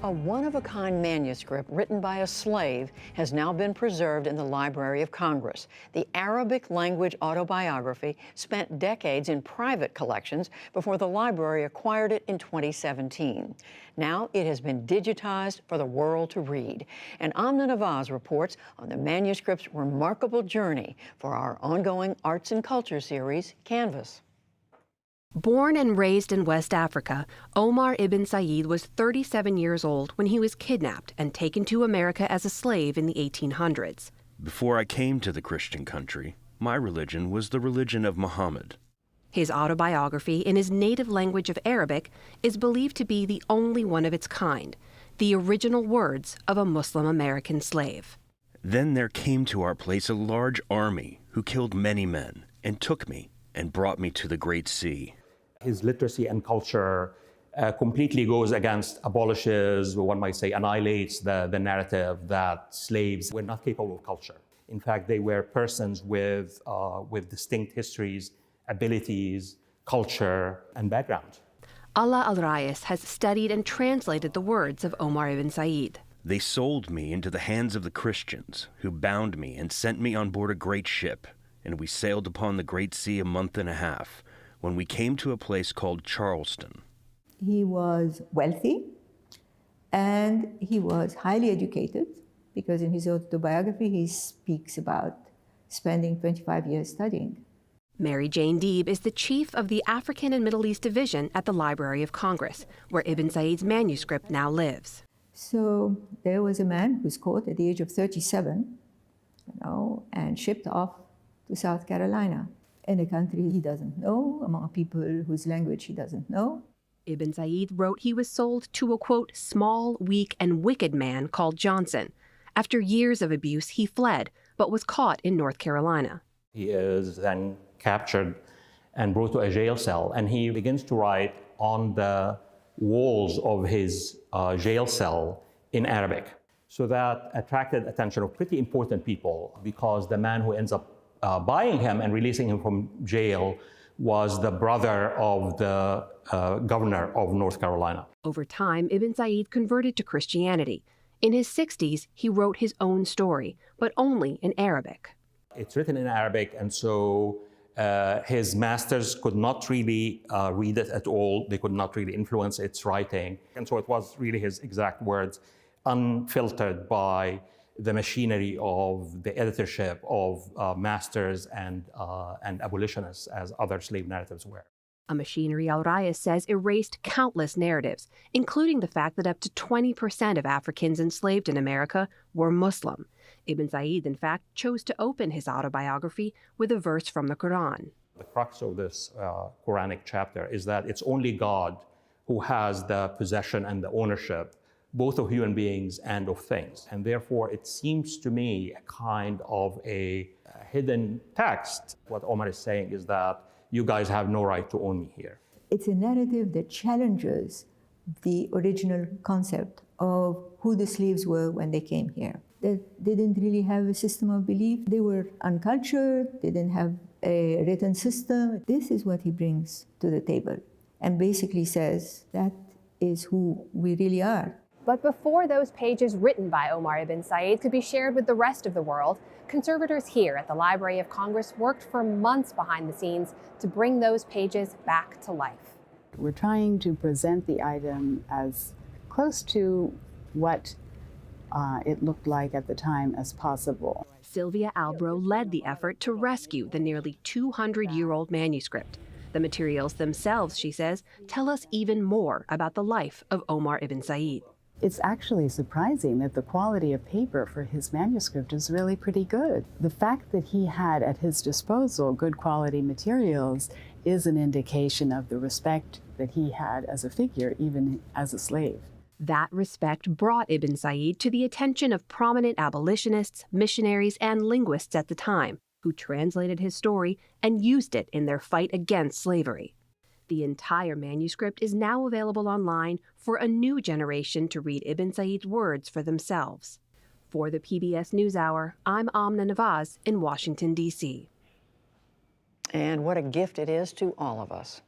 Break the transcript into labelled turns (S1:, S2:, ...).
S1: A one-of-a-kind manuscript written by a slave has now been preserved in the Library of Congress. The Arabic language autobiography spent decades in private collections before the library acquired it in 2017. Now it has been digitized for the world to read. And Amna Nawaz reports on the manuscript's remarkable journey for our ongoing Arts and Culture series, Canvas.
S2: Born and raised in West Africa, Omar ibn Said was 37 years old when he was kidnapped and taken to America as a slave in the 1800s.
S3: Before I came to the Christian country, my religion was the religion of Muhammad.
S2: His autobiography in his native language of Arabic is believed to be the only one of its kind, the original words of a Muslim American slave.
S3: Then there came to our place a large army who killed many men and took me and brought me to the Great Sea.
S4: His literacy and culture completely goes against, abolishes, one might say, annihilates the narrative that slaves were not capable of culture. In fact, they were persons with distinct histories, abilities, culture, and background.
S2: Allah Al-Rais has studied and translated the words of Omar ibn Said.
S3: They sold me into the hands of the Christians, who bound me and sent me on board a great ship, and we sailed upon the Great Sea a month and a half, when we came to a place called Charleston.
S5: He was wealthy and he was highly educated, because in his autobiography he speaks about spending 25 years studying.
S2: Mary Jane Deeb is the chief of the African and Middle East Division at the Library of Congress, where Ibn Said's manuscript now lives.
S5: So there was a man who was caught at the age of 37, and shipped off to South Carolina, in a country he doesn't know, among people whose language he doesn't know.
S2: Ibn Said wrote he was sold to a, quote, small, weak, and wicked man called Johnson. After years of abuse, he fled, but was caught in North Carolina.
S4: He is then captured and brought to a jail cell, and he begins to write on the walls of his jail cell in Arabic. So that attracted attention of pretty important people, because the man who ends up buying him and releasing him from jail was the brother of the governor of North Carolina.
S2: Over time, Ibn Said converted to Christianity. In his 60s, he wrote his own story, but only in Arabic.
S4: It's written in Arabic, and so his masters could not really read it at all. They could not really influence its writing. And so it was really his exact words, unfiltered by the machinery of the editorship of masters and abolitionists, as other slave narratives were.
S2: A machinery Al-Rais says erased countless narratives, including the fact that up to 20% of Africans enslaved in America were Muslim. Ibn Said, in fact, chose to open his autobiography with a verse from the Quran.
S4: The crux of this Quranic chapter is that it's only God who has the possession and the ownership both of human beings and of things. And therefore, it seems to me a kind of a hidden text. What Omar is saying is that you guys have no right to own me here.
S5: It's a narrative that challenges the original concept of who the slaves were when they came here. That they didn't really have a system of belief. They were uncultured. They didn't have a written system. This is what he brings to the table, and basically says that is who we really are.
S6: But before those pages written by Omar ibn Said could be shared with the rest of the world, conservators here at the Library of Congress worked for months behind the scenes to bring those pages back to life.
S7: We're trying to present the item as close to what it looked like at the time as possible.
S2: Sylvia Albro led the effort to rescue the nearly 200-year-old manuscript. The materials themselves, she says, tell us even more about the life of Omar ibn Said.
S7: It's actually surprising that the quality of paper for his manuscript is really pretty good. The fact that he had at his disposal good quality materials is an indication of the respect that he had as a figure, even as a slave.
S2: That respect brought Ibn Said to the attention of prominent abolitionists, missionaries, and linguists at the time, who translated his story and used it in their fight against slavery. The entire manuscript is now available online for a new generation to read Ibn Said's words for themselves. For the PBS NewsHour, I'm Amna Nawaz in Washington, D.C.
S1: And what a gift it is to all of us.